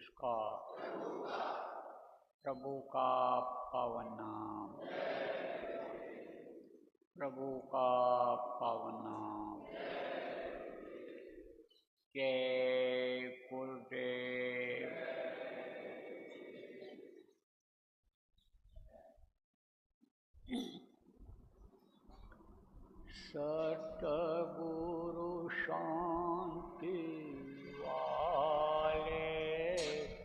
किसका? प्रभु का पावन नाम, प्रभु का पावन नाम। जय गुरुदेव। सतगुरु शांति वाले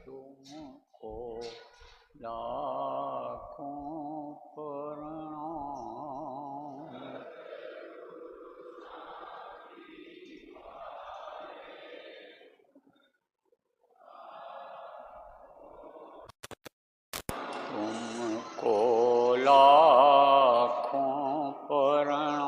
तुमको लाखों प्रणाम। तुमको लाखों प्रणाम।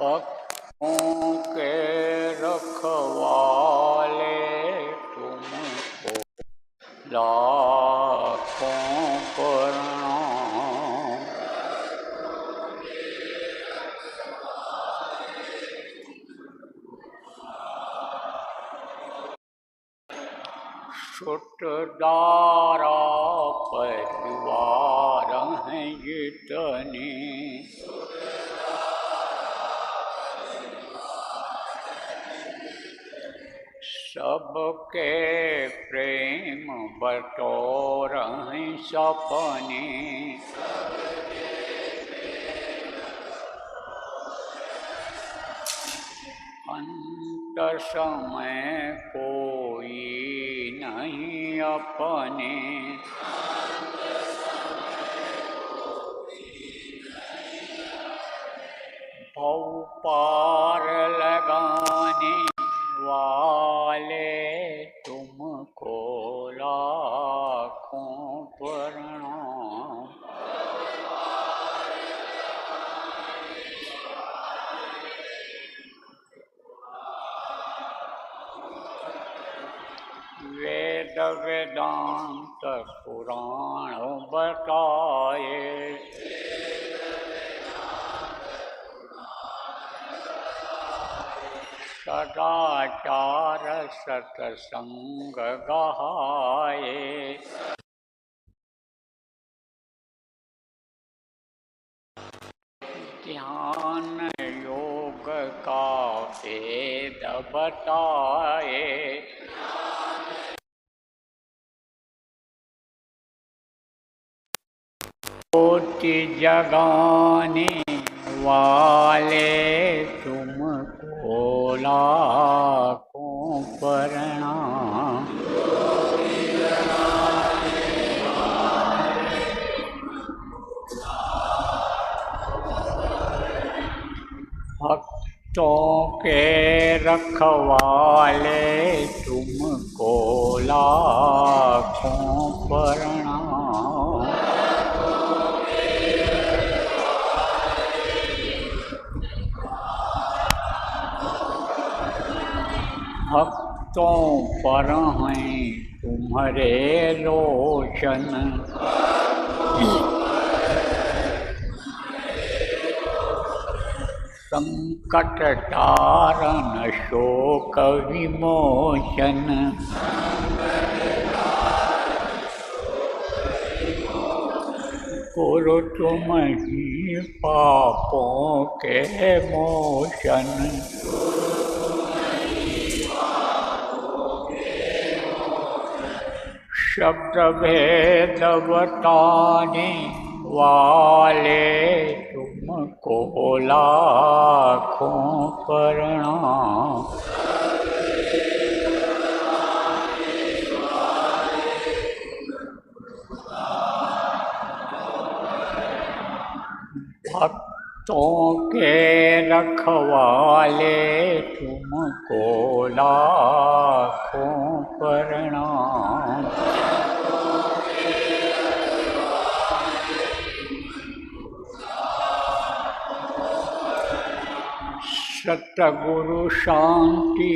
भक्तों के रखवाले तुमको लाखों प्रणाम। छुटदारा परिवार हैं जितने, सबके प्रेम बटोर हैं सपने। अंत समय कोई नहीं अपने, भव पार लगाने वाले तुमको लाखों प्रणाम। वेद वेदांत पुराण बताए, सदाचार सत्संग गहाए। ध्यान योग का भेद बताए, कोटि जगाने वाले तुमको लाखों प्रणाम। भक्तों के रखवाले तुमको लाखों प्रणाम। भक्तों पर हैं तुम्हारे लोचन, संकट तारन शोक विमोचन। गुरु तुम ही पापों के मोचन। शब्द भेद बताने वाले तुमको लाखों प्रणाम। भक्तों के रखवाले तुमको लाखों प्रणाम। सतगुरु शांति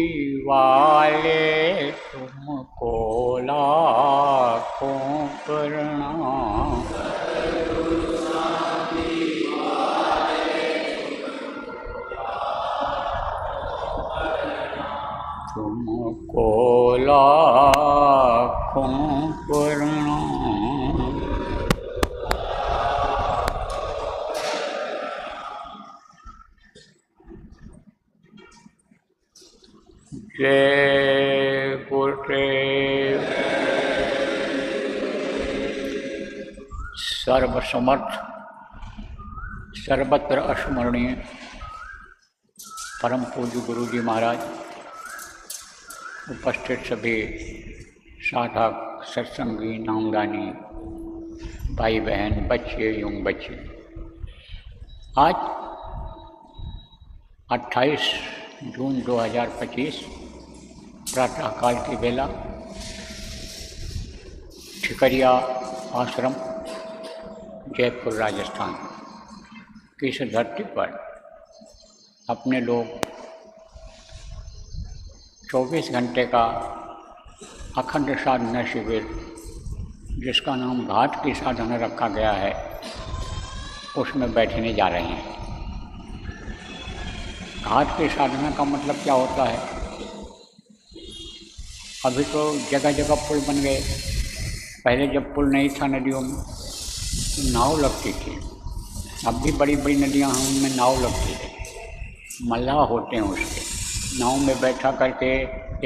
वाले तुमको लाखों प्रणाम। तुमको लाखों प्रणाम। जय गुरुदेव। सर्वसमर्थ सर्वत्र अस्मरणीय परम पूज्य गुरु जी महाराज, उपस्थित सभी साधक, सत्संगी, नामदानी, भाई बहन, बच्चे एवं बच्चे, आज 28 जून 2025 प्रातःकाल की बेला ठिकरिया आश्रम, जयपुर, राजस्थान की इस धरती पर अपने लोग 24 घंटे का अखंड साधना शिविर, जिसका नाम घाट की साधना रखा गया है, उसमें बैठने जा रहे हैं। घाट की साधना का मतलब क्या होता है? अभी तो जगह जगह पुल बन गए। पहले जब पुल नहीं था नदियों में तो नाव लगती थी। अब भी बड़ी बड़ी नदियां हैं, उनमें नाव लगती है। मल्लाह होते हैं उसके। नाव में बैठा करके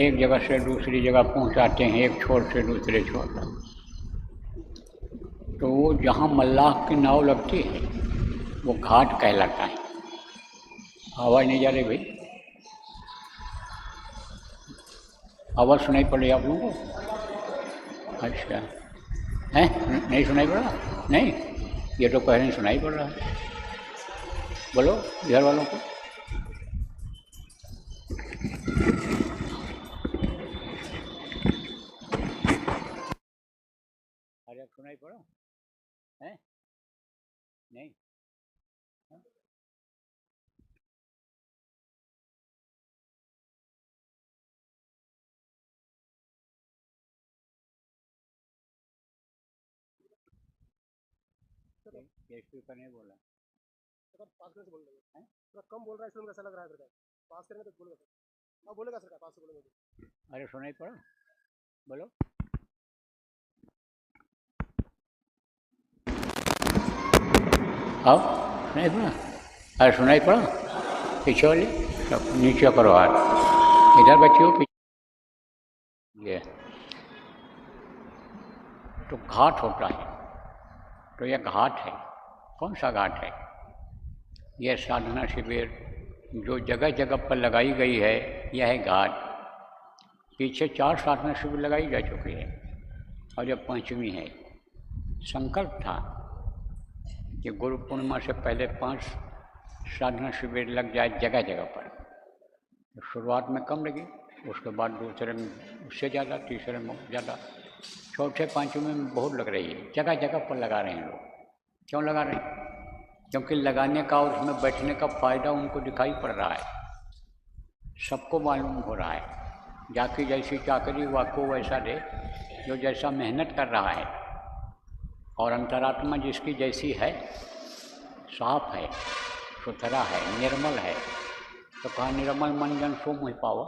एक जगह से दूसरी जगह पहुंचाते हैं, एक छोर से दूसरे छोर तक। तो वो जहाँ मल्लाह की नाव लगती है वो घाट कहलाता है। आवाज़ नहीं जा रही भाई? आवाज़ सुनाई पड़ रही आप लोगों को? अच्छा है, नहीं सुनाई पड़ रहा? नहीं, ये तो कह रहे हैं सुनाई पड़ रहा है। बोलो घर वालों को। अरे सुनाई पड़ा है? नहीं है? ये स्पीकर नहीं बोला, पास करके बोल रहे हैं, थोड़ा कम बोल रहा है, इसलिए मुझे ऐसा लग रहा है। सरकार पास करेंगे तो बोलेगा, हाँ बोलेगा सरकार, पास से बोलेंगे। अरे सुनाई पड़ा? बोलो। आओ, सुनाई पड़ा? अरे सुनाई पड़ा? पीछे वाले सब नीचे करो हाथ, इधर बच्चियों पीछे। ये तो घाट होता है। तो यह घाट है। कौन सा घाट है? यह साधना शिविर जो जगह जगह पर लगाई गई है, यह है घाट। पीछे 4 साधना शिविर लगाई जा चुकी है और यह 5वीं है। संकल्प था कि गुरु पूर्णिमा से पहले 5 साधना शिविर लग जाए जगह जगह पर। तो शुरुआत में कम लगी, उसके बाद दूसरे में उससे ज़्यादा, तीसरे में ज़्यादा, चौथे 5वें में बहुत लग रही है। जगह जगह पर लगा रहे हैं लोग। क्यों लगा रहे हैं? क्योंकि लगाने का और उसमें बैठने का फ़ायदा उनको दिखाई पड़ रहा है, सबको मालूम हो रहा है। जाकी जैसी चाकरी वाको वैसा दे, जो जैसा मेहनत कर रहा है। और अंतरात्मा जिसकी जैसी है, साफ है, सुथरा है, निर्मल है, तो कहा निर्मल मन जन सो मोहि पावा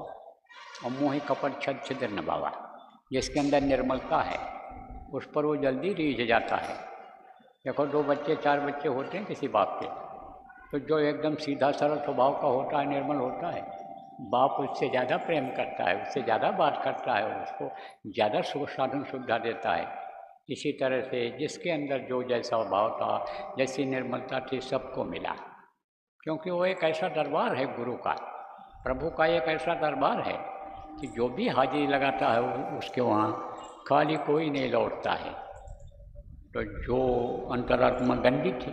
और मोहि कपट छद छिद्र न बावा। जिसके अंदर निर्मलता है उस पर वो जल्दी रीझ जाता है। देखो 2 बच्चे 4 बच्चे होते हैं किसी बाप के, तो जो एकदम सीधा सरल स्वभाव का होता है, निर्मल होता है, बाप उससे ज़्यादा प्रेम करता है, उससे ज़्यादा बात करता है, उसको ज़्यादा सुख साधन सुविधा देता है। इसी तरह से जिसके अंदर जो जैसा भाव था, जैसी निर्मलता थी, सबको मिला। क्योंकि वो एक ऐसा दरबार है गुरु का, प्रभु का एक ऐसा दरबार है कि जो भी हाजिरी लगाता है उसके वहाँ खाली कोई नहीं लौटता है। तो जो अंतरात्मा गंदी थी,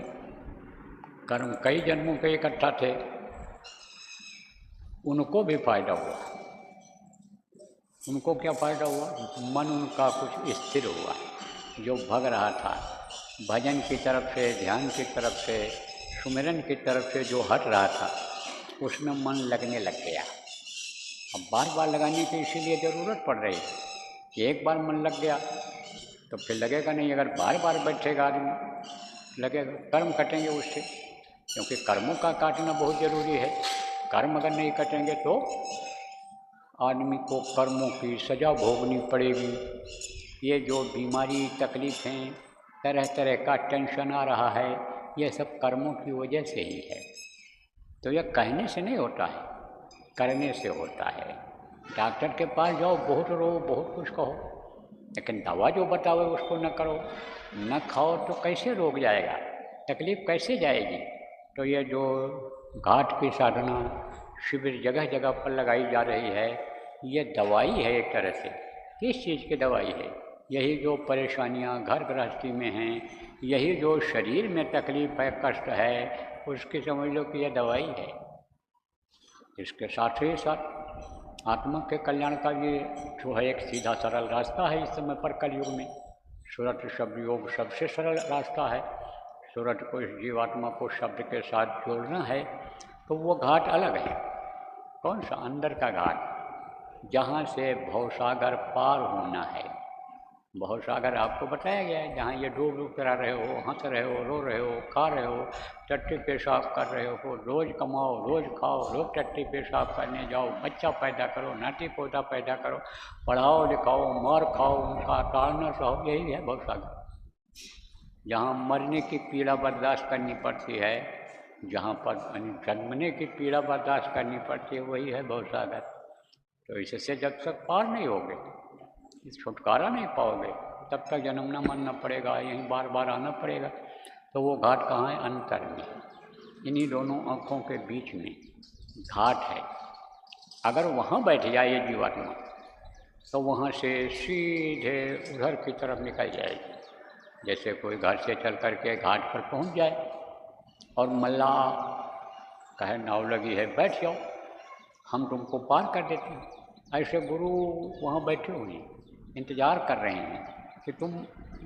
कर्म कई जन्मों के इकट्ठा थे, उनको भी फायदा हुआ। उनको क्या फ़ायदा हुआ? मन उनका कुछ स्थिर हुआ। जो भग रहा था भजन की तरफ से, ध्यान की तरफ से, सुमिरन की तरफ से जो हट रहा था, उसमें मन लगने लग गया। अब बार बार लगाने की इसीलिए ज़रूरत पड़ रही है। एक बार मन लग गया तो फिर लगेगा नहीं। अगर बार बार बैठेगा आदमी, लगेगा। कर्म कटेंगे उससे, क्योंकि कर्मों का काटना बहुत ज़रूरी है। कर्म अगर नहीं कटेंगे तो आदमी को कर्मों की सज़ा भोगनी पड़ेगी। ये जो बीमारी तकलीफ़ें तरह तरह का टेंशन आ रहा है, ये सब कर्मों की वजह से ही है। तो यह कहने से नहीं होता है, करने से होता है। डॉक्टर के पास जाओ, बहुत रो, बहुत कुछ कहो, लेकिन दवा जो बतावे उसको न करो, न खाओ, तो कैसे रोग जाएगा, तकलीफ़ कैसे जाएगी। तो ये जो घाट की साधना शिविर जगह जगह पर लगाई जा रही है, ये दवाई है एक तरह से। किस चीज़ की दवाई है? यही जो परेशानियां घर गृहस्थी में हैं, यही जो शरीर में तकलीफ़ है, कष्ट है, उसकी समझ लो कि यह दवाई है। इसके साथ ही साथ आत्मा के कल्याण का ये जो है एक सीधा सरल रास्ता है इस समय पर कलयुग में। सुरत शब्द योग सबसे सरल रास्ता है। सुरत को, इस जीवात्मा को शब्द के साथ जोड़ना है, तो वो घाट अलग है। कौन सा? अंदर का घाट, जहाँ से भवसागर पार होना है। भवसागर आपको बताया गया है, जहाँ ये डूब डूब करा रहे हो, हंस रहे हो, रो रहे हो, खा रहे हो, टट्टी पेशाब कर रहे हो, रोज़ कमाओ, रोज़ खाओ, रोज़ टट्टी पेशाब करने जाओ, बच्चा पैदा करो, नाती पोता पैदा करो, पढ़ाओ लिखाओ, मार खाओ, उनका ताड़ना सहो, यही है भवसागर। जहाँ मरने की पीड़ा बर्दाश्त करनी पड़ती है, जहाँ पर जन्मने की पीड़ा बर्दाश्त करनी पड़ती है, वही है भवसागर। तो इससे जब तक पार नहीं होगे, इस छुटकारा नहीं पाओगे, तब तक जन्मना मरना पड़ेगा, यहीं बार बार आना पड़ेगा। तो वो घाट कहाँ है? अंतर में, इन्हीं दोनों आँखों के बीच में घाट है। अगर वहाँ बैठ जाए ये जीवात्मा, तो वहाँ से सीधे उधर की तरफ निकल जाएगी। जैसे कोई घर से चल करके घाट पर पहुँच जाए और मल्लाह कहे नाव लगी है, बैठ जाओ, हम तुमको पार कर देते हैं। ऐसे गुरु वहाँ बैठे हुए हैं, इंतज़ार कर रहे हैं कि तुम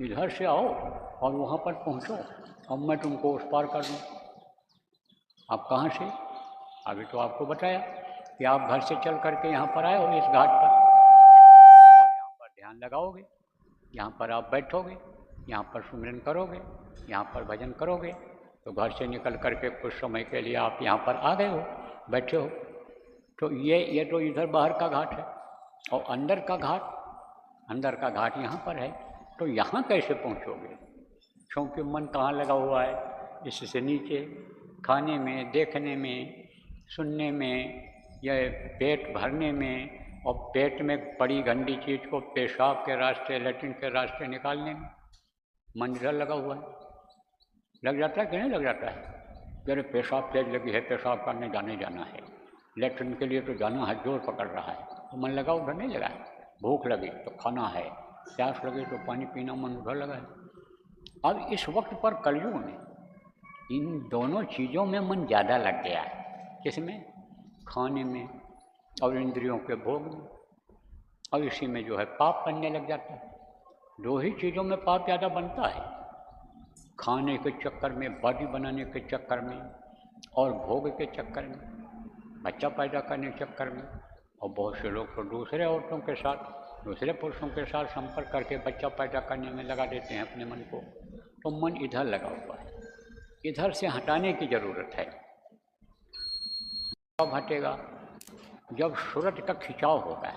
इधर से आओ और वहाँ पर पहुँचो और मैं तुमको उस पार कर दूँ। आप कहाँ से? अभी तो आपको बताया कि आप घर से चल करके यहाँ पर आए हो इस घाट पर, और यहाँ पर ध्यान लगाओगे, यहाँ पर आप बैठोगे, यहाँ पर सुमिरन करोगे, यहाँ पर भजन करोगे, तो घर से निकल करके कुछ समय के लिए आप यहाँ पर आ गए हो, बैठे हो। तो ये तो इधर बाहर का घाट है। और अंदर का घाट यहाँ पर है। तो यहाँ कैसे पहुँचोगे? क्योंकि मन कहाँ लगा हुआ है? इससे नीचे, खाने में, देखने में, सुनने में, या पेट भरने में, और पेट में पड़ी गंदी चीज़ को पेशाब के रास्ते, लेट्रिन के रास्ते निकालने में मन इधर लगा हुआ है। लग जाता है कि नहीं लग जाता है? अरे पेशाब तेज लगी है, पेशाब करने जाना है, लेट्रिन के लिए तो जाना है, जोर पकड़ रहा है, तो मन लगा उधर नहीं लगा है। भूख लगी तो खाना है, प्यास लगी तो पानी पीना, मन उधर लगा है। अब इस वक्त पर कलयुग में इन दोनों चीज़ों में मन ज़्यादा लग गया है। किसमें? खाने में और इंद्रियों के भोग में। और इसी में जो है पाप बनने लग जाता है। दो ही चीज़ों में पाप ज़्यादा बनता है, खाने के चक्कर में, बॉडी बनाने के चक्कर में, और भोग के चक्कर में, बच्चा पैदा करने के चक्कर में। और बहुत से लोग तो दूसरे औरतों के साथ, दूसरे पुरुषों के साथ संपर्क करके बच्चा पैदा करने में लगा देते हैं अपने मन को। तो मन इधर लगा हुआ है, इधर से हटाने की ज़रूरत है। कब हटेगा? जब सूरत का खिंचाव होगा।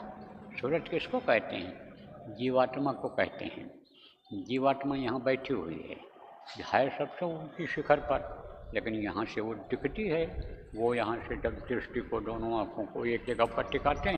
सूरत किसको कहते हैं? जीवात्मा को कहते हैं। जीवात्मा यहाँ बैठी हुई है सबसे ऊँची शिखर पर, लेकिन यहाँ से वो दिखती है। वो यहाँ से जब दृष्टि को, दोनों आँखों को एक जगह पर टिकाते हैं,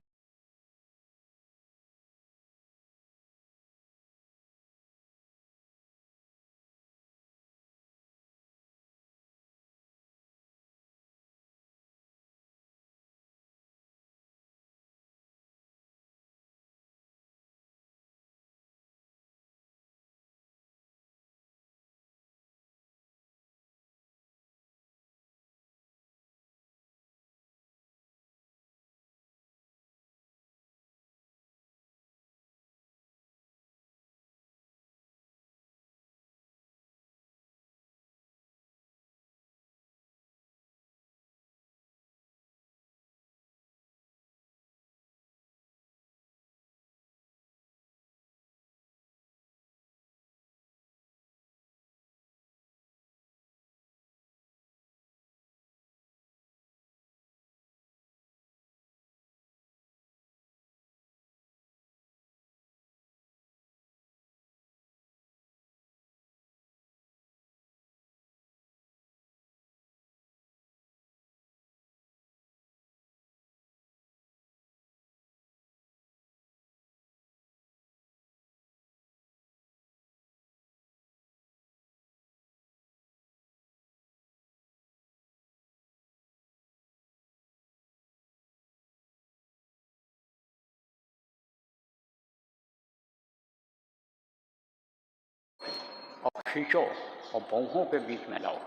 खींचो और भौहों के बीच में लाओ।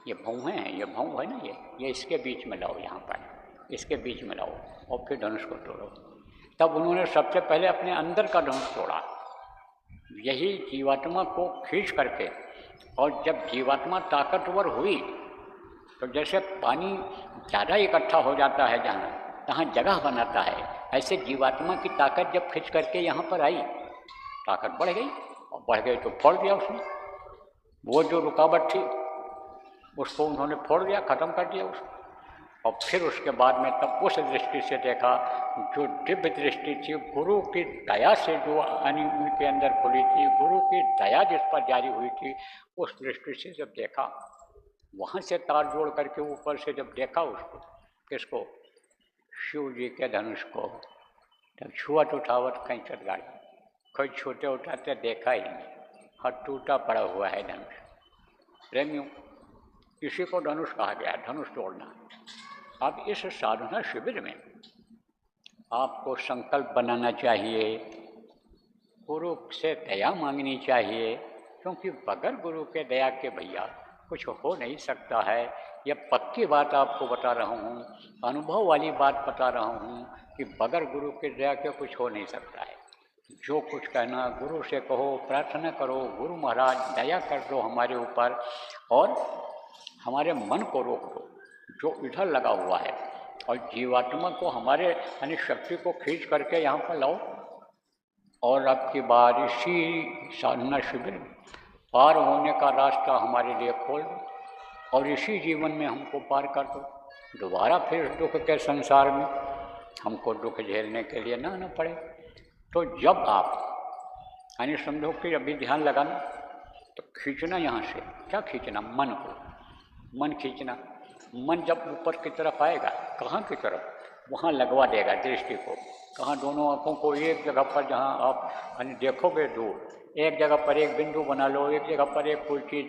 ये भौहें हैं, ये भौं है ना, ये इसके बीच में लाओ, यहाँ पर इसके बीच में लाओ और फिर धनुष को तोड़ो। तब उन्होंने सबसे पहले अपने अंदर का धनुष तोड़ा। यही जीवात्मा को खींच करके, और जब जीवात्मा ताकतवर हुई तो जैसे पानी ज़्यादा इकट्ठा हो जाता है जहाँ तहाँ जगह बनाता है, ऐसे जीवात्मा की ताकत जब खींच करके यहाँ पर आई, ताकत बढ़ गई, और बढ़ गई तो फोड़ दिया उसने। वो जो रुकावट थी उसको उन्होंने फोड़ दिया, ख़त्म कर दिया उसको। और फिर उसके बाद में तब उस दृष्टि से देखा, जो दिव्य दृष्टि थी गुरु की दया से, जो उनके अंदर खुली थी, गुरु की दया जिस पर जारी हुई थी, उस दृष्टि से जब देखा, वहाँ से तार जोड़ करके ऊपर से जब देखा उसको, किसको, शिव जी के धनुष को, तब छुअत उठावत कैंचत गाड़ी, कोई छोटे उठाते देखा ही नहीं, हर टूटा पड़ा हुआ है धनुष। प्रेमियों, इसी को धनुष कहा गया है, धनुष तोड़ना। अब इस साधना शिविर में आपको संकल्प बनाना चाहिए, गुरु से दया मांगनी चाहिए, क्योंकि बगैर गुरु के दया के भैया कुछ हो नहीं सकता है। यह पक्की बात आपको बता रहा हूँ, अनुभव वाली बात बता रहा हूँ कि बगैर गुरु के दया के कुछ हो नहीं सकता है। जो कुछ कहना गुरु से कहो, प्रार्थना करो, गुरु महाराज दया कर दो हमारे ऊपर और हमारे मन को रोक दो जो इधर लगा हुआ है, और जीवात्मा को हमारे यानी शक्ति को खींच करके यहाँ पर लाओ, और आपकी बार इसी साधना शिविर में पार होने का रास्ता हमारे लिए खोल दो, और इसी जीवन में हमको पार कर दो। दोबारा फिर दुख के संसार में हमको दुख झेलने के लिए ना आना पड़े। तो जब आप यानी समझो कि अभी ध्यान लगाना, तो खींचना यहाँ से, क्या खींचना, मन को, मन खींचना। मन जब ऊपर की तरफ आएगा, कहाँ की तरफ, वहाँ लगवा देगा दृष्टि को, कहाँ, दोनों आँखों को एक जगह पर, जहाँ आप यानी देखोगे दूर, एक जगह पर एक बिंदु बना लो, एक जगह पर एक कोई चीज़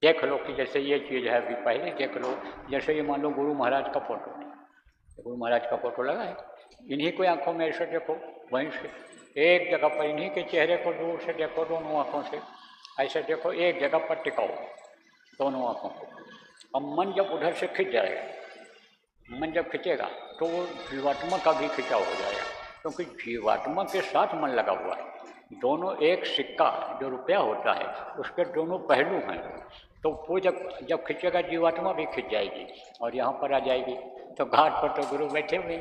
देख लो कि जैसे ये चीज़ है, अभी पहले देख लो। जैसे ये मान लो गुरु महाराज का फोटो है, गुरु महाराज का फोटो लगा है, इन्हीं को आँखों में ऐसे देखो, वहीं से एक जगह पर इन्हीं के चेहरे को दूर से देखो, दोनों आँखों से ऐसे देखो, एक जगह पर टिकाओ दोनों आँखों को। अब मन जब उधर से खिंच जाएगा, मन जब खिंचेगा तो वो जीवात्मा का भी खिंचाव हो जाएगा, क्योंकि जीवात्मा के साथ मन लगा हुआ है। दोनों एक सिक्का जो रुपया होता है उसके दोनों पहलू हैं, तो वो जब खिंचेगा जीवात्मा भी खिंच जाएगी और यहाँ पर आ जाएगी। तो घाट पर तो गुरु बैठे हुए,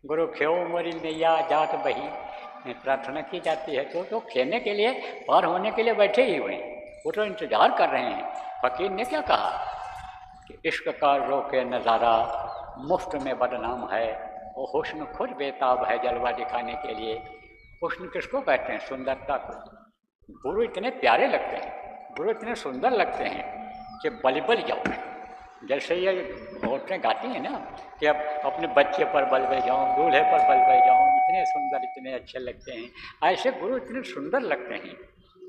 गुरु खेओ मोरी नैया जात बही प्रार्थना की जाती है, तो खेने के लिए, पार होने के लिए बैठे ही हुए, वो तो इंतजार कर रहे हैं। फकीर ने क्या कहा कि इश्क का रोके नज़ारा मुफ्त में बदनाम है, वो हुस्न खुद बेताब है जलवा दिखाने के लिए। हुस्न किसको कहते हैं, सुंदरता को। गुरु इतने प्यारे लगते हैं, गुरु इतने सुंदर लगते हैं कि बल जाओ, जैसे ये औरतें गाती हैं ना कि अब अपने बच्चे पर बल जाऊँ, दूल्हे पर बल जाऊँ, इतने सुंदर, इतने अच्छे लगते हैं। ऐसे गुरु इतने सुंदर लगते हैं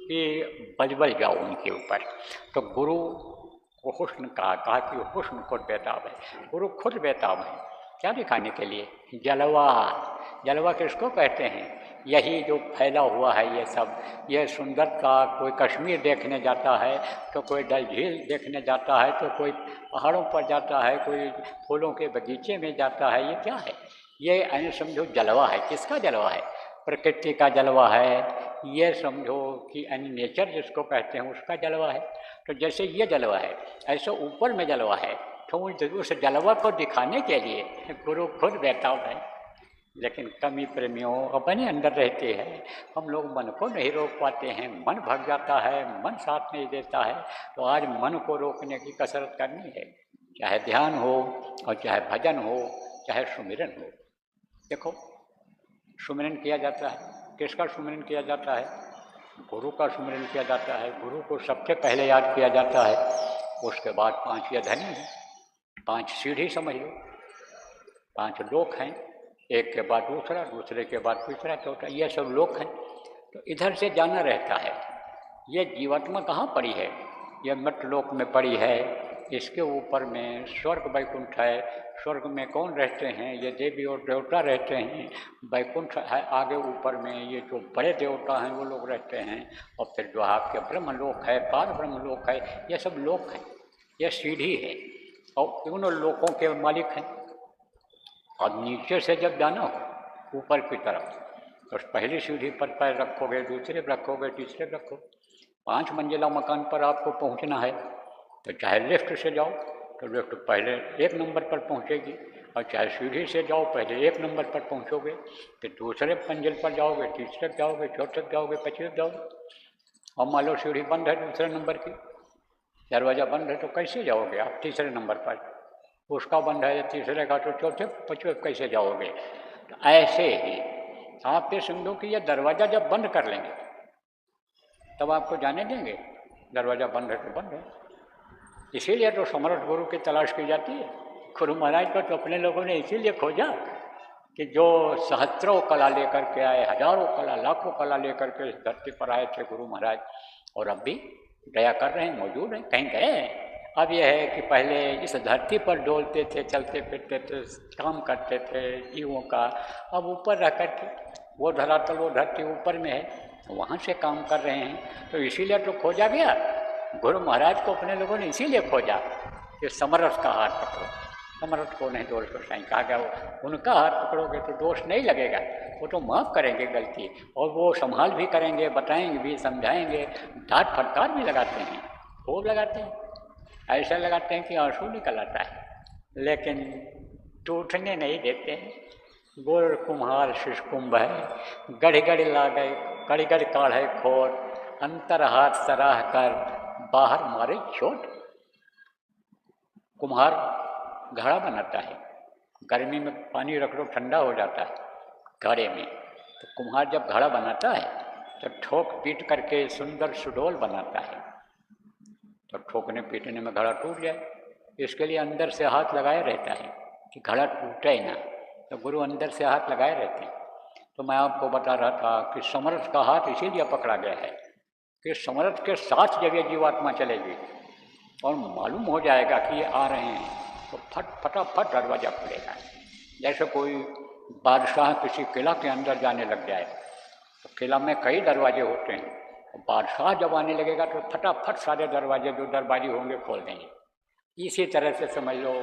कि बल जाओ उनके ऊपर। तो गुरु को हुस्न कहा कि हुस्न खुद बेताब है, गुरु खुद बेताब है। क्या दिखाने के लिए, जलवा। जलवा किसको कहते हैं, यही जो फैला हुआ है ये सब, ये सुंदरता। कोई कश्मीर देखने जाता है तो कोई डल झील देखने जाता है, तो कोई पहाड़ों पर जाता है, कोई फूलों के बगीचे में जाता है। ये क्या है, ये यानी समझो जलवा है। किसका जलवा है, प्रकृति का जलवा है। ये समझो कि यानी नेचर जिसको कहते हैं उसका जलवा है। तो जैसे ये जलवा है ऐसे ऊपर में जलवा है, तो उस जलवा को दिखाने के लिए गुरु खुद बैठा है। लेकिन कमी प्रेमियों अपने अंदर रहते हैं, हम लोग मन को नहीं रोक पाते हैं, मन भाग जाता है, मन साथ नहीं देता है। तो आज मन को रोकने की कसरत करनी है, चाहे ध्यान हो और चाहे भजन हो, चाहे सुमिरन हो। देखो सुमिरन किया जाता है, किसका सुमिरन किया जाता है, गुरु का सुमिरन किया जाता है। गुरु को सबसे पहले याद किया जाता है, उसके बाद 5 ये धनी हैं, 5 सीढ़ी समझ लो, 5 लोक हैं, एक के बाद दूसरा, दूसरे के बाद तीसरा, चौथा, ये सब लोक हैं। तो इधर से जाना रहता है। ये जीवात्मा कहाँ पड़ी है, ये मृत लोक में पड़ी है, इसके ऊपर में स्वर्ग वैकुंठ है। स्वर्ग में कौन रहते हैं? ये देवी और देवता रहते हैं। वैकुंठ है आगे ऊपर में, ये जो बड़े देवता हैं वो लोग रहते हैं। और फिर जो आपके ब्रह्मलोक है, पार ब्रह्मलोक है, ये सब लोक हैं। ये सीढ़ी है और उन लोकों के मालिक हैं। और नीचे से जब जाना हो ऊपर की तरफ, तो पहली सीढ़ी पर पैर रखोगे, दूसरे पर रखोगे, तीसरे पर रखोगे, 5 मंजिला मकान पर आपको पहुंचना है। तो चाहे लिफ्ट से जाओ तो लिफ्ट पहले 1 नंबर पर पहुंचेगी, और चाहे सीढ़ी से जाओ पहले 1 नंबर पर पहुंचोगे, फिर दूसरे मंजिल पर जाओगे, तीसरे पर जाओगे, चौथे पर जाओगे, 25 जाओगे। और मान लो सीढ़ी बंद है दूसरे नंबर की, दरवाज़ा बंद है, तो कैसे जाओगे आप तीसरे नंबर पर? उसका बंद है तीसरे का, तो चौथे 25 कैसे जाओगे? तो ऐसे ही आप ये समझो कि ये दरवाज़ा जब बंद कर लेंगे तब आपको जाने देंगे? दरवाज़ा बंद है तो बंद है। इसीलिए तो समर्थ गुरु की तलाश की जाती है। गुरु महाराज को तो अपने लोगों ने इसीलिए खोजा कि जो सहस्त्रों कला लेकर के आए, हजारों कला, लाखों कला लेकर के इस धरती पर आए थे गुरु महाराज, और अब भी दया कर रहे हैं, मौजूद हैं, कहीं गए हैं। अब यह है कि पहले इस धरती पर डोलते थे, चलते फिरते थे, काम करते थे जीवों का। अब ऊपर रह कर के वो धरातल, वो धरती ऊपर में है, वहाँ से काम कर रहे हैं। तो इसीलिए तो खोजा गया। गुरु महाराज को अपने लोगों ने इसीलिए खोजा कि समर्थ का हाथ पकड़ो। समर्थ को नहीं दोष को साईं कहा गया, उनका हाथ पकड़ोगे तो दोष नहीं लगेगा, वो तो माफ़ करेंगे गलती, और वो संभाल भी करेंगे, बताएंगे भी, समझाएंगे, डांट फटकार भी लगाते हैं, खूब लगाते हैं, ऐसा लगाते हैं कि आंसू निकल आता है, लेकिन टूटने नहीं देते हैं। गोर कुम्हार शिष कुंभ है, गढ़ गढ़ लागे, गढ़ गढ़ काढ़े खोर, अंतर हाथ सराह कर बाहर मारे चोट। कुम्हार घड़ा बनाता है, गर्मी में पानी रख लो ठंडा हो जाता है घड़े में, तो कुम्हार जब घड़ा बनाता है तो ठोक पीट करके सुंदर सुडोल बनाता है। तो ठोकने पीटने में घड़ा टूट जाए, इसके लिए अंदर से हाथ लगाए रहता है कि घड़ा टूटे ही ना। तो गुरु अंदर से हाथ लगाए रहते हैं। तो मैं आपको बता रहा था कि समर्थ का हाथ इसीलिए पकड़ा गया है कि समर्थ के साथ जब ये जीवात्मा चलेगी और मालूम हो जाएगा कि ये आ रहे हैं, तो फटाफट दरवाज़ा खुलेगा। जैसे कोई बादशाह किसी किला के अंदर जाने लग जाए, तो किला में कई दरवाजे होते हैं, और बादशाह जब आने लगेगा तो फटाफट सारे दरवाजे जो दरबारी होंगे खोल देंगे। इसी तरह से समझ लो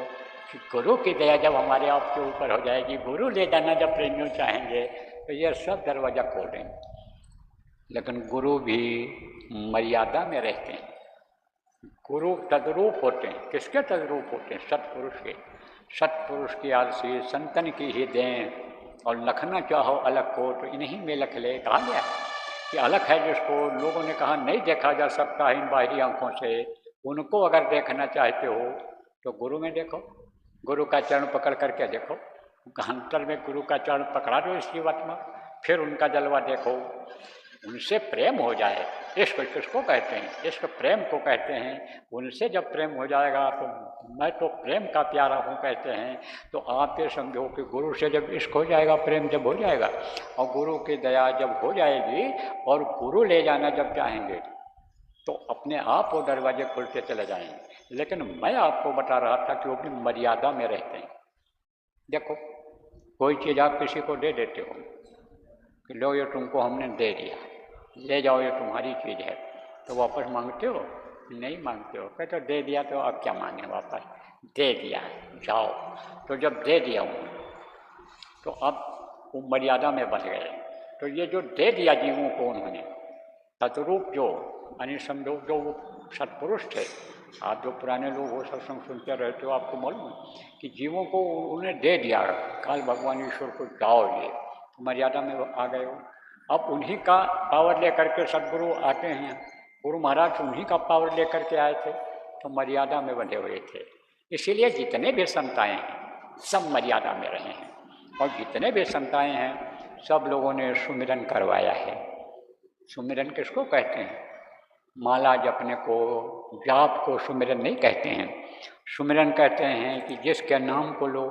कि गुरु की दया जब हमारे आपके ऊपर हो जाएगी, गुरु ले जाना जब प्रेमियों चाहेंगे, तो ये सब दरवाज़ा खोल देंगे। लेकिन गुरु भी मर्यादा में रहते हैं। गुरु तद्रूप होते हैं। किसके तद्रूप होते हैं? सत्पुरुष के। सत्पुरुष की आलसी संतन की ही दें, और लखना चाहो अलग को तो इन्हीं में लख ले। कहा गया कि अलग है जिसको लोगों ने कहा नहीं देखा जा सकता है इन बाहरी आंखों से, उनको अगर देखना चाहते हो तो गुरु में देखो, गुरु का चरण पकड़ करके देखो, घंटर में गुरु का चरण पकड़ा दो इस जीवात्मा, फिर उनका जलवा देखो, उनसे प्रेम हो जाए। इश्क किसको कहते हैं? इश्क प्रेम को कहते हैं। उनसे जब प्रेम हो जाएगा तो मैं तो प्रेम का प्यारा हूँ कहते हैं। तो आप ये समझो कि गुरु से जब इश्क हो जाएगा, प्रेम जब हो जाएगा, और गुरु की दया जब हो जाएगी, और गुरु ले जाना जब चाहेंगे, तो अपने आप वो दरवाजे खुलते चले जाएंगे। लेकिन मैं आपको बता रहा था कि वो भी मर्यादा में रहते हैं। देखो, कोई चीज़ आप किसी को दे देते हो कि लो ये तुमको हमने दे दिया, ले जाओ ये तुम्हारी चीज़ है, तो वापस मांगते हो? नहीं मांगते हो। कहते दे दिया तो अब क्या मांगे, वापस दे दिया जाओ। तो जब दे दिया हूँ तो अब वो मर्यादा में बच गए। तो ये जो दे दिया जीवों को उन्होंने, तद्रूप जो यानी समझो जो सत्पुरुष थे, आप जो पुराने लोग हो सत्संग सुनते रहते हो, आपको मालूम है कि जीवों को उन्हें दे दिया, काल भगवान ईश्वर को जाओ, ये तो मर्यादा में आ गए हो। अब उन्हीं का पावर लेकर के सदगुरु आते हैं। गुरु महाराज उन्हीं का पावर लेकर के आए थे, तो मर्यादा में बंधे हुए थे। इसीलिए जितने भी संत आए हैं सब मर्यादा में रहे हैं, और जितने भी संत आए हैं सब लोगों ने सुमिरन करवाया है। सुमिरन किसको कहते हैं? माला जपने को, जाप को सुमिरन नहीं कहते हैं। सुमिरन कहते हैं कि जिसके नाम को लो,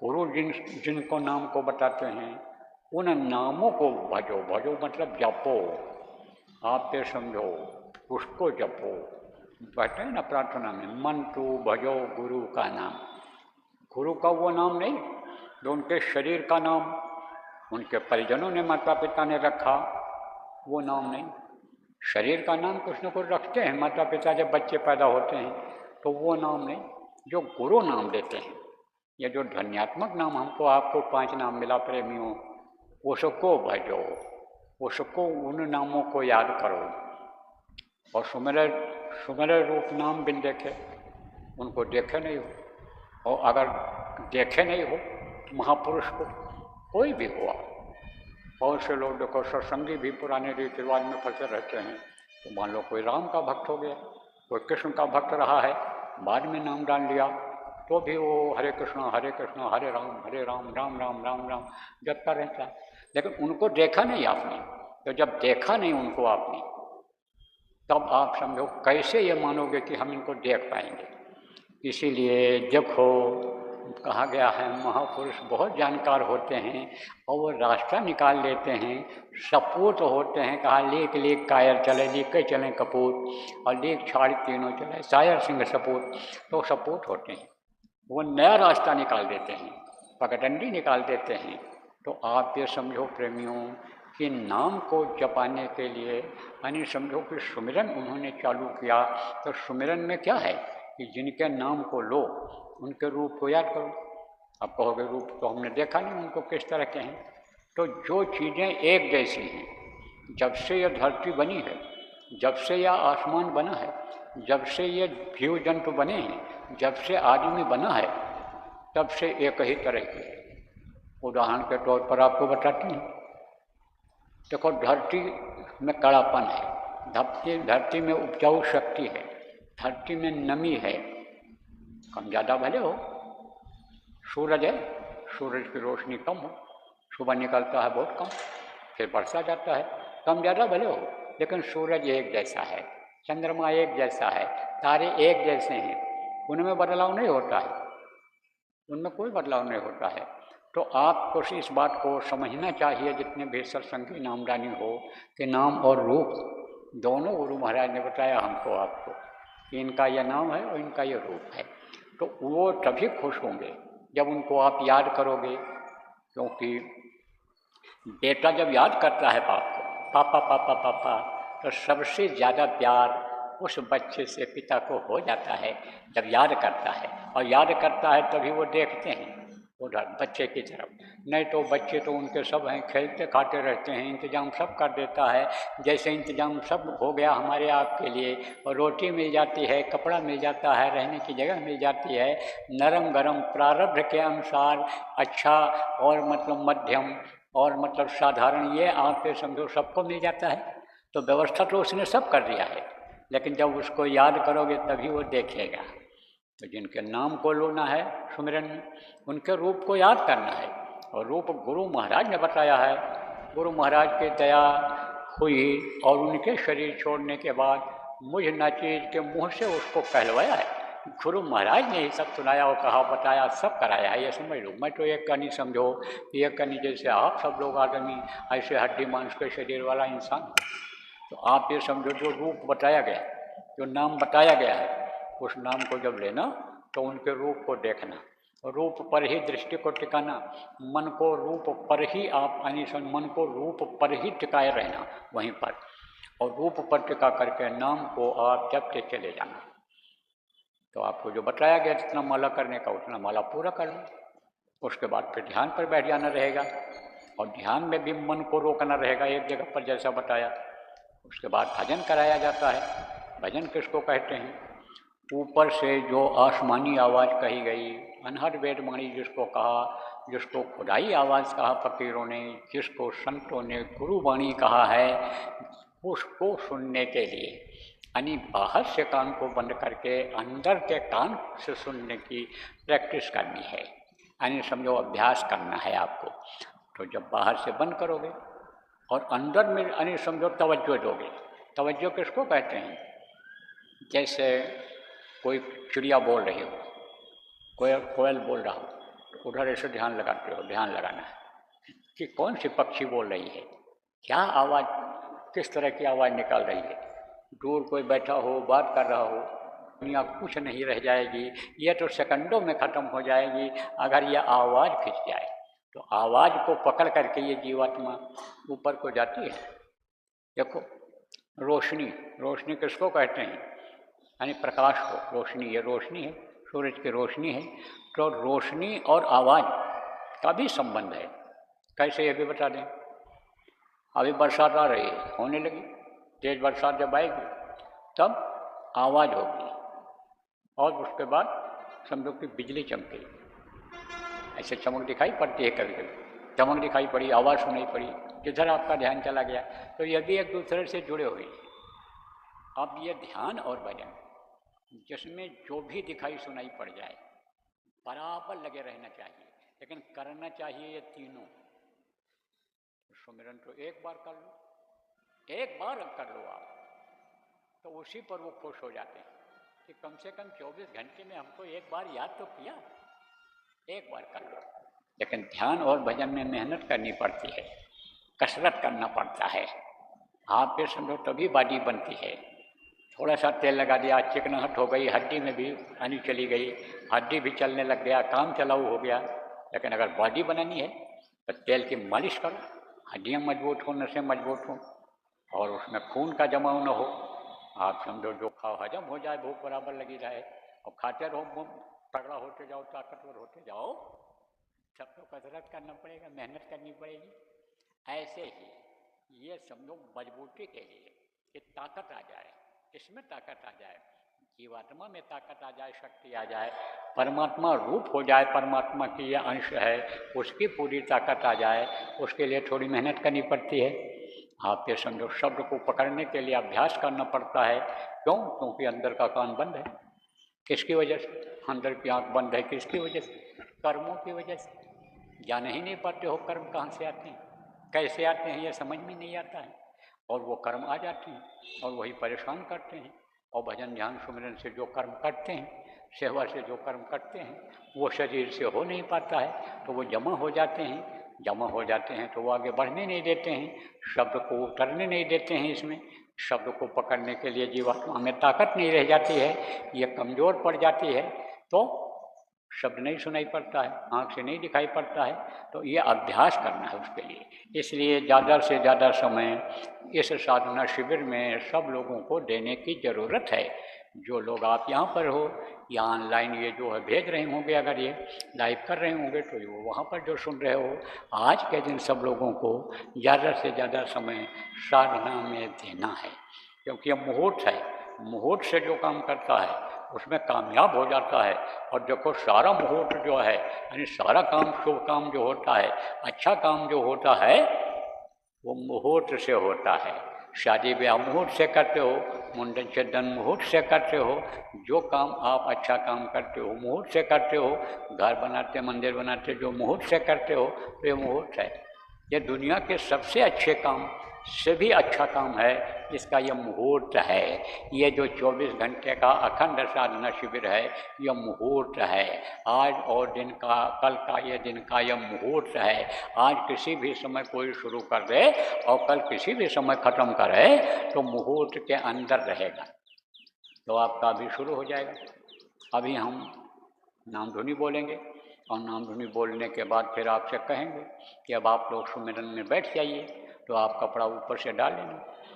गुरु जिनको नाम को बताते हैं उन नामों को भजो। भजो मतलब जपो, आप ये समझो, उसको जपो। पढ़ते हैं ना प्रार्थना में, मन तो भजो गुरु का नाम। गुरु का वो नाम नहीं जो उनके शरीर का नाम उनके परिजनों ने, माता पिता ने रखा, वो नाम नहीं। शरीर का नाम कुछ न कुछ रखते हैं माता पिता जब बच्चे पैदा होते हैं, तो वो नाम नहीं, जो गुरु नाम देते हैं। ये जो ध्वन्यात्मक नाम हमको आपको 5 नाम मिला प्रेमियों, उसको भजो, उसको उन नामों को याद करो। और सुमेरे रूप नाम बिन देखे, उनको देखे नहीं हो। और अगर देखे नहीं हो महापुरुष को, कोई भी हुआ, बहुत से लोग देखो सत्संगी भी पुराने रीति रिवाज में फंसे रहते हैं। तो मान लो कोई राम का भक्त हो गया, कोई कृष्ण का भक्त रहा है, बाद में नाम डाल लिया, तो भी वो हरे कृष्ण हरे राम राम राम राम राम जपता रहता है। लेकिन उनको देखा नहीं आपने, तो जब देखा नहीं उनको आपने, तब आप समझो कैसे ये मानोगे कि हम इनको देख पाएंगे। इसीलिए देखो कहा गया है महापुरुष बहुत जानकार होते हैं और वो रास्ता निकाल लेते हैं, सपूत होते हैं। कहा लेक लेक कायर चले, लेके चलें कपूत, और लेक छाड़ तीनों चले, शायर सिंह सपूत। तो सपूत होते हैं, वो नया रास्ता निकाल देते हैं, पगडंडी निकाल देते हैं। तो आप ये समझो प्रेमियों कि नाम को जपाने के लिए, यानी समझो कि सुमिरन उन्होंने चालू किया, तो सुमिरन में क्या है कि जिनके नाम को लो उनके रूप को याद करो। अब कहोगे रूप तो हमने देखा नहीं उनको किस तरह के हैं। तो जो चीज़ें एक जैसी हैं, जब से यह धरती बनी है, जब से यह आसमान बना है, जब से ये जीव जंतु बने हैं, जब से आदमी बना है, तब से एक ही तरह की है। उदाहरण के तौर पर आपको बताती हूँ, देखो धरती में कड़ापन है, धरती में उपजाऊ शक्ति है, धरती में नमी है, कम ज़्यादा भले हो। सूरज है, सूरज की रोशनी कम हो, सुबह निकलता है बहुत कम, फिर बरसा जाता है, कम ज़्यादा भले हो, लेकिन सूरज एक जैसा है, चंद्रमा एक जैसा है, तारे एक जैसे हैं, उनमें बदलाव नहीं होता है, उनमें कोई बदलाव नहीं होता है। तो आपको इस बात को समझना चाहिए, जितने भी सत्संगी नामदानी हो, कि नाम और रूप दोनों गुरु महाराज ने बताया हमको आपको कि इनका यह नाम है और इनका यह रूप है। तो वो तभी खुश होंगे जब उनको आप याद करोगे, क्योंकि बेटा जब याद करता है बाप को, पापा पापा पापा, तो सबसे ज़्यादा प्यार उस बच्चे से पिता को हो जाता है जब याद करता है। और याद करता है तभी वो देखते हैं उधर बच्चे की तरफ, नहीं तो बच्चे तो उनके सब हैं, खेलते खाते रहते हैं, इंतजाम सब कर देता है। जैसे इंतजाम सब हो गया हमारे आपके लिए, और रोटी मिल जाती है, कपड़ा मिल जाता है, रहने की जगह मिल जाती है, नरम गरम प्रारब्ध के अनुसार अच्छा और मतलब मध्यम और मतलब साधारण, ये आप पे समझो सबको मिल जाता है। तो व्यवस्था तो उसने सब कर दिया है, लेकिन जब उसको याद करोगे तभी वो देखेगा। तो जिनके नाम को लेना है सुमिरन में, उनके रूप को याद करना है। और रूप गुरु महाराज ने बताया है, गुरु महाराज की दया हुई और उनके शरीर छोड़ने के बाद मुझ नाचीज के मुँह से उसको कहलवाया है। गुरु महाराज ने ही सब सुनाया और कहा बताया, सब कराया है, ये समझ लो। मैं तो एक कनी समझो, एक कनी जैसे आप सब लोग आदमी ऐसे हड्डी मांस के शरीर वाला इंसान, तो आप ये समझो जो रूप बताया गया, जो नाम बताया गया है, उस नाम को जब लेना तो उनके रूप को देखना, रूप पर ही दृष्टि को टिकाना, मन को रूप पर ही आप मन को रूप पर ही टिकाए रहना वहीं पर, और रूप पर टिका करके नाम को आप जपते चले जाना। तो आपको जो बताया गया जितना माला करने का उतना माला पूरा कर लो। उसके बाद फिर ध्यान पर बैठ जाना रहेगा, और ध्यान में भी मन को रोकना रहेगा एक जगह पर जैसा बताया। उसके बाद भजन कराया जाता है। भजन किसको कहते हैं? ऊपर से जो आसमानी आवाज़ कही गई, अनहद वेदवाणी जिसको कहा, जिसको खुदाई आवाज़ कहा फकीरों ने, जिसको संतों ने गुरुवाणी कहा है, उसको सुनने के लिए यानी बाहर से कान को बंद करके अंदर के कान से सुनने की प्रैक्टिस करनी है, यानी समझो अभ्यास करना है आपको। तो जब बाहर से बंद करोगे और अंदर में यानी समझो तवज्जो दोगे। तवज्जो किसको कहते हैं? जैसे कोई चिड़िया बोल रही हो, कोयल बोल रहा हो, तो उधर ऐसे ध्यान लगाते हो, ध्यान लगाना है कि कौन सी पक्षी बोल रही है, क्या आवाज़, किस तरह की आवाज़ निकाल रही है। दूर कोई बैठा हो, बात कर रहा हो, दुनिया कुछ नहीं रह जाएगी, ये तो सेकंडों में ख़त्म हो जाएगी अगर ये आवाज़ खिंच जाए। तो आवाज़ को पकड़ करके ये जीवात्मा ऊपर को जाती है। देखो, रोशनी, रोशनी किसको कहते हैं? यानी प्रकाश को रोशनी, ये रोशनी है, सूरज की रोशनी है। तो रोशनी और आवाज़ का भी संबंध है। कैसे, ये भी बता दें। अभी बरसात आ रही है, होने लगी, तेज़ बरसात जब आएगी तब आवाज़ होगी और उसके बाद समझो कि बिजली चमकेगी। ऐसे चमक दिखाई पड़ती है, कभी कभी चमक दिखाई पड़ी, आवाज़ सुनाई पड़ी, किधर आपका ध्यान चला गया। तो ये भी एक दूसरे से जुड़े हुए हैं। अब ये ध्यान और भजन, जिसमें जो भी दिखाई सुनाई पड़ जाए बराबर लगे रहना चाहिए, लेकिन करना चाहिए ये तीनों। सुमिरन तो एक बार कर लो, एक बार कर लो आप, तो उसी पर वो खुश हो जाते हैं कि कम से कम 24 घंटे में हमको एक बार याद तो किया, एक बार कर लो। लेकिन ध्यान और भजन में मेहनत करनी पड़ती है, कसरत करना पड़ता है। आप पे समझो तभी बॉडी बनती है। थोड़ा सा तेल लगा दिया, चिकनाहट हो गई, हड्डी में भी पानी चली गई, हड्डी भी चलने लग गया, काम चलाऊ हो गया। लेकिन अगर बॉडी बनानी है तो तेल की मालिश करो, हड्डियाँ मजबूत हो, नसें मजबूत हों और उसमें खून का जमाव न हो। आप समझो जो खाओ हजम हो जाए, भूख बराबर लगी रहे और खाते रहो, तगड़ा होते जाओ, ताकतवर होते जाओ। सब तो कसरत करना पड़ेगा, मेहनत करनी पड़ेगी। ऐसे ही ये समझो मजबूती के लिए कि ताकत आ जाए, इसमें ताकत आ जाए, जीवात्मा में ताकत आ जाए, शक्ति आ जाए, परमात्मा रूप हो जाए, परमात्मा की ये अंश है, उसकी पूरी ताकत आ जाए, उसके लिए थोड़ी मेहनत करनी पड़ती है। आप ये समझो शब्द को पकड़ने के लिए अभ्यास करना पड़ता है। क्यों? क्योंकि अंदर का कान बंद है। किसकी वजह से? अंदर की आँख बंद है, किसकी वजह से? कर्मों की वजह से। जान ही नहीं पाते हो कर्म कहाँ से आते हैं, कैसे आते हैं, ये समझ में नहीं आता है। और वो कर्म आ जाते हैं और वही परेशान करते हैं। और भजन ध्यान सुमिरन से जो कर्म करते हैं, सेवा से जो कर्म करते हैं, वो शरीर से हो नहीं पाता है, तो वो जमा हो जाते हैं। जमा हो जाते हैं तो वो आगे बढ़ने नहीं देते हैं, शब्द को उतरने नहीं देते हैं। इसमें शब्द को पकड़ने के लिए जीवात्मा में ताकत नहीं रह जाती है, ये कमज़ोर पड़ जाती है, तो शब्द नहीं सुनाई पड़ता है, आँख से नहीं दिखाई पड़ता है। तो ये अभ्यास करना है उसके लिए। इसलिए ज़्यादा से ज़्यादा समय इस साधना शिविर में सब लोगों को देने की ज़रूरत है। जो लोग आप यहाँ पर हो या ऑनलाइन ये जो है भेज रहे होंगे, अगर ये लाइव कर रहे होंगे तो वो वहाँ पर जो सुन रहे हो, आज के दिन सब लोगों को ज़्यादा से ज़्यादा समय साधना में देना है। क्योंकि ये मुहूर्त है, मुहूर्त से जो काम करता है उसमें कामयाब हो जाता है। और देखो सारा मुहूर्त जो है, यानी सारा काम, शुभ काम जो होता है, अच्छा काम जो होता है, वो मुहूर्त से होता है। शादी ब्याह मुहूर्त से करते हो, मुंडन छेदन मुहूर्त से करते हो, जो काम आप अच्छा काम करते हो मुहूर्त से करते हो, घर बनाते मंदिर बनाते जो मुहूर्त से करते हो, तो ये मुहूर्त है। ये दुनिया के सबसे अच्छे काम से भी अच्छा काम है, इसका यह मुहूर्त है। ये जो 24 घंटे का अखंड साधना शिविर है, यह मुहूर्त है। आज और दिन का, कल का, ये दिन का यह मुहूर्त है। आज किसी भी समय कोई शुरू कर दे और कल किसी भी समय ख़त्म करे तो मुहूर्त के अंदर रहेगा। तो आपका अभी शुरू हो जाएगा। अभी हम नाम धुनी बोलेंगे और नाम धुनी बोलने के बाद फिर आपसे कहेंगे कि अब आप लोग सुमिरन में बैठ जाइए। तो आप कपड़ा ऊपर से डाल लेना।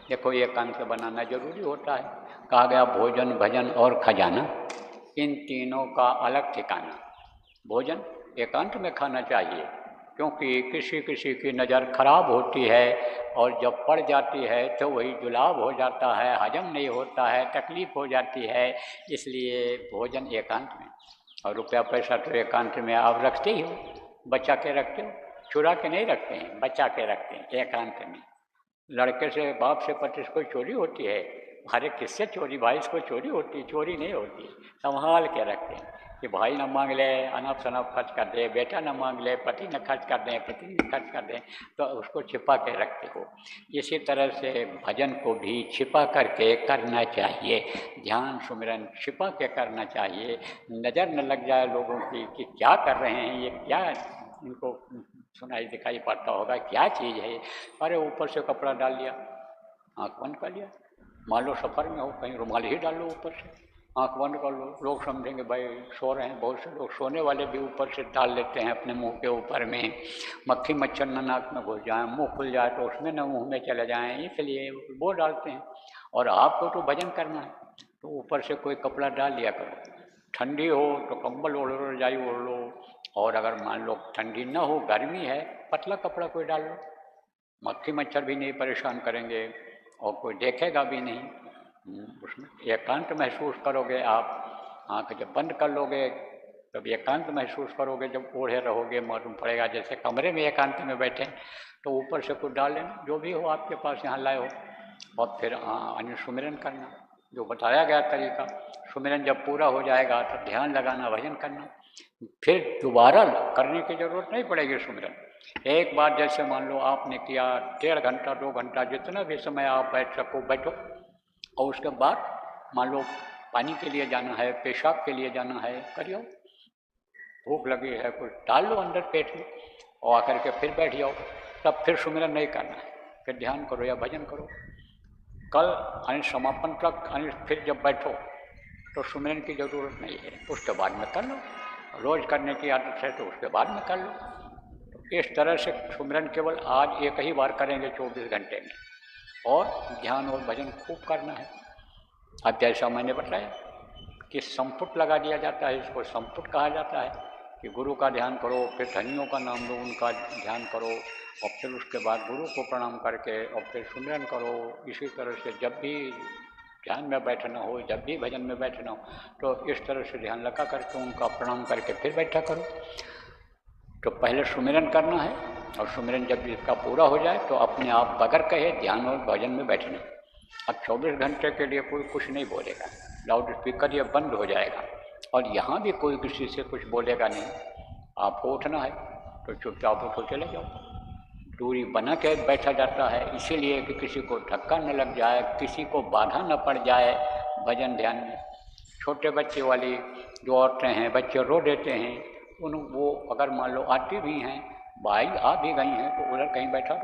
देखो ये एकांत बनाना जरूरी होता है। कहा गया भोजन भजन और खजाना, इन तीनों का अलग ठिकाना। भोजन एकांत में खाना चाहिए, क्योंकि किसी किसी की नज़र खराब होती है और जब पड़ जाती है तो वही जुलाब हो जाता है, हजम नहीं होता है, तकलीफ हो जाती है। इसलिए भोजन एकांत में, और रुपया पैसा तो एकांत में आप रखते ही हो, बचा के रखते हो, चुरा के नहीं रखते हैं, बचा के रखते हैं एकांत में। लड़के से, बाप से पति से कोई चोरी होती है? अरे किससे चोरी भाई, इसको चोरी होती, चोरी नहीं होती। संभाल के रखते हैं कि भाई न मांग ले, अनाप शनाप खर्च कर दे, बेटा न मांग ले, पति न खर्च कर दें, पत्नी न खर्च कर दें, तो उसको छिपा के रखते हो। इसी तरह से भजन को भी छिपा करके करना चाहिए, ध्यान सुमिरन छिपा के करना चाहिए। नज़र न लग जाए लोगों की कि क्या कर रहे हैं ये, क्या इनको सुनाई दिखाई पड़ता होगा, क्या चीज़ है। अरे ऊपर से कपड़ा डाल लिया, आँख बंद कर लिया, मान लो सफ़र में हो, कहीं रुमाल ही डाल लो ऊपर से, आंख बंद कर लो, लोग समझेंगे भाई सो रहे हैं। बहुत से लोग सोने वाले भी ऊपर से डाल लेते हैं अपने मुंह के ऊपर में, मक्खी मच्छर न नाक में घुस जाए, मुंह खुल जाए तो उसमें न मुंह में चले जाएं, इसलिए वो डालते हैं। और आपको तो भजन करना है तो ऊपर से कोई कपड़ा डाल लिया करो, ठंडी हो तो कंबल ओढ़ लो, रजाई ओढ़ लो, और अगर मान लो ठंडी न हो, गर्मी है, पतला कपड़ा कोई डाल लो, मक्खी मच्छर भी नहीं परेशान करेंगे और कोई देखेगा भी नहीं। उसमें एकांत महसूस करोगे आप, आँख जब बंद कर लोगे तब एकांत महसूस करोगे। जब ओढ़े रहोगे मालूम पड़ेगा जैसे कमरे में एकांत में बैठे, तो ऊपर से कुछ डाल लेना जो भी हो आपके पास यहाँ लाए हो, और फिर अन्य सुमिरन करना जो बताया गया तरीका। सुमिरन जब पूरा हो जाएगा तब ध्यान लगाना, भजन करना, फिर दोबारा करने की जरूरत नहीं पड़ेगी सुमिरन। एक बार जैसे मान लो आपने किया 1.5 घंटा 2 घंटा जितना भी समय आप बैठ सको बैठो, और उसके बाद मान लो पानी के लिए जाना है, पेशाब के लिए जाना है, करियो, भूख लगी है कुछ डाल लो अंदर पेट में और आकर के फिर बैठ जाओ, तब फिर सुमिरन नहीं करना है, फिर ध्यान करो या भजन करो। कल समापन तक फिर जब बैठो तो सुमिरन की जरूरत नहीं है, उसके बाद में कर लो। रोज करने की आदत है तो उसके बाद में कर लो। तो इस तरह से सुमिरन केवल आज एक ही बार करेंगे 24 घंटे में, और ध्यान और भजन खूब करना है। अब जैसा मैंने बताया कि संपुट लगा दिया जाता है, इसको संपुट कहा जाता है कि गुरु का ध्यान करो, फिर धनियों का नाम लो, उनका ध्यान करो, और फिर उसके बाद गुरु को प्रणाम करके और फिर सुमिरन करो। इसी तरह से जब भी ध्यान में बैठना हो, जब भी भजन में बैठना हो, तो इस तरह से ध्यान लगा करके उनका प्रणाम करके फिर बैठा करो। तो पहले सुमिरन करना है, और सुमिरन जब इसका पूरा हो जाए तो अपने आप बगैर कहे ध्यान और भजन में बैठना। अब 24 घंटे के लिए कोई कुछ नहीं बोलेगा, लाउड स्पीकर ये बंद हो जाएगा, और यहाँ भी कोई किसी से कुछ बोलेगा नहीं। आपको उठना है तो चुपचाप उठो, चले जाओ। दूरी बना के बैठा जाता है इसीलिए कि किसी को धक्का न लग जाए, किसी को बाधा न पड़ जाए भजन ध्यान में। छोटे बच्चे वाली जो औरतें हैं, बच्चे रो देते हैं, वो अगर मान लो आती भी हैं, भाई आ भी गई हैं, तो उधर कहीं बैठा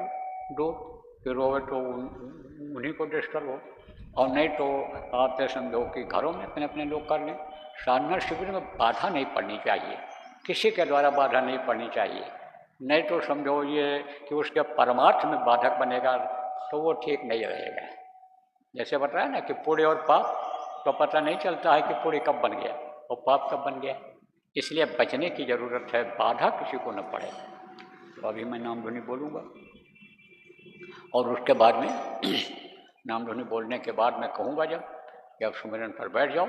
दो, फिर रोवे तो उन्हीं को डिस्टर्ब हो, और नहीं तो आप तो समझो कि घरों में अपने अपने लोग कर लें। साधना शिविर में बाधा नहीं पड़नी चाहिए, किसी के द्वारा बाधा नहीं पड़नी चाहिए, नहीं तो समझो ये कि उसके परमार्थ में बाधक बनेगा तो वो ठीक नहीं रहेगा। जैसे बताया ना कि पुण्य और पाप, तो पता नहीं चलता है कि पुण्य कब बन गया और पाप कब बन गया, इसलिए बचने की जरूरत है, बाधा किसी को न पड़े। तो अभी मैं नाम ध्वनि बोलूँगा, और उसके बाद में नाम ध्वनि बोलने के बाद मैं कहूँगा जब कि अब सुमिरन पर बैठ जाओ,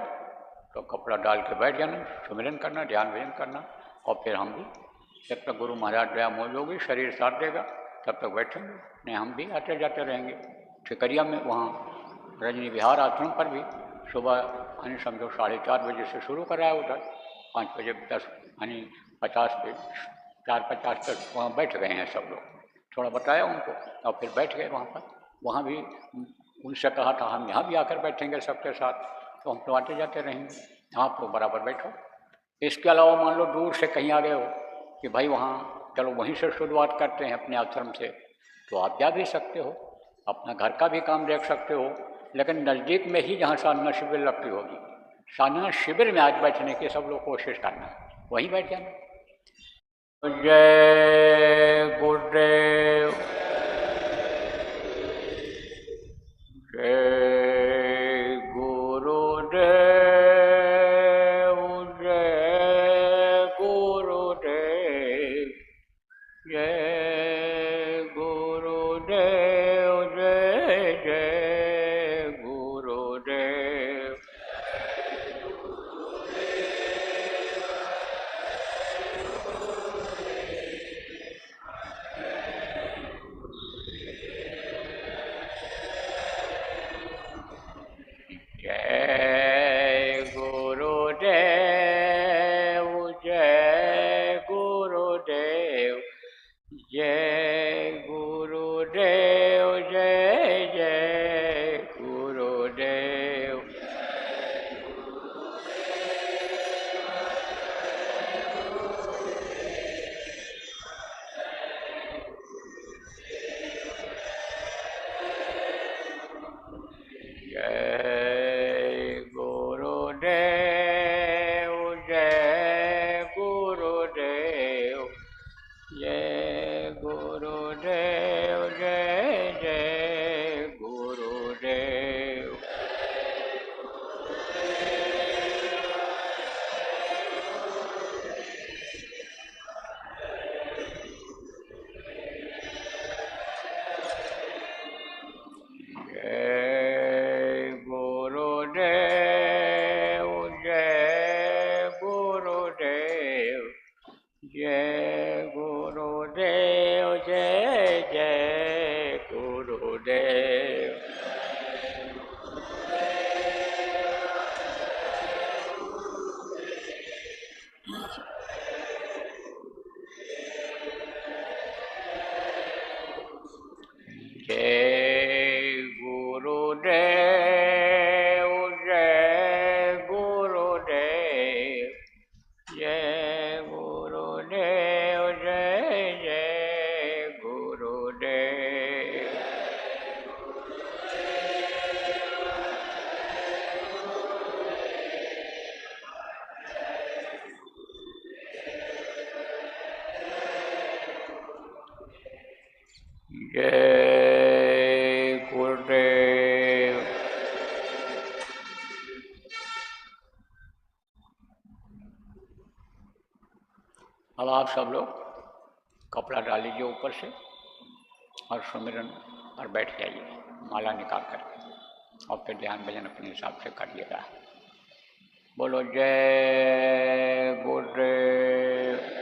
तो कपड़ा डाल के बैठ जाना, सुमिरन करना, ध्यान भजन करना, और फिर हम भी जब तक गुरु महाराज दया मोल होगी, शरीर साथ देगा, तब तक बैठेंगे, नहीं हम भी आते जाते रहेंगे। ठिकरिया में वहाँ रजनी विहार आश्रम पर भी सुबह समझो 4:30 बजे से शुरू कराया, उधर 5 बजे 10 50 पे 4:50 तक वहाँ बैठ गए हैं सब लोग, थोड़ा बताया उनको और फिर बैठ गए वहाँ पर। वहाँ भी उनसे कहा था हम यहाँ भी आकर बैठेंगे सबके साथ, तो हम तो आते जाते रहेंगे, आप तो बराबर बैठो। इसके अलावा मान लो दूर से कहीं आ गए हो कि भाई वहाँ चलो वहीं से शुरुआत करते हैं अपने आश्रम से, तो आप जा भी सकते हो, अपना घर का भी काम देख सकते हो, लेकिन नज़दीक में ही जहाँ साधना शिविर लगती होगी, साधना शिविर में आज बैठने की सब लोग कोशिश करना, वहीं बैठ जाना। जय गुरुदेव, जय गुरुदेव, जय गुरुदेव, जय गुरुदेव, जय जय गुरुदेव। जय गुरुदेव, जय गुरुदेव, जय गुरुदेव, जय जय गुरुदेव। जय गुरुदेव जय जय गुरुदेव। जय गुरुदेव जय जय गुरुदेव। जय गुरुदेव जय गुरुदेव। जय गुरुदेव जय जय गुरुदेव। जय गुरुदेव। अब आप सब लोग कपड़ा डाल लीजिए ऊपर से और सुमिरन पर बैठ जाइए माला निकाल कर, और फिर ध्यान भजन अपने हिसाब से करिएगा। बोलो जय गुरुदेव।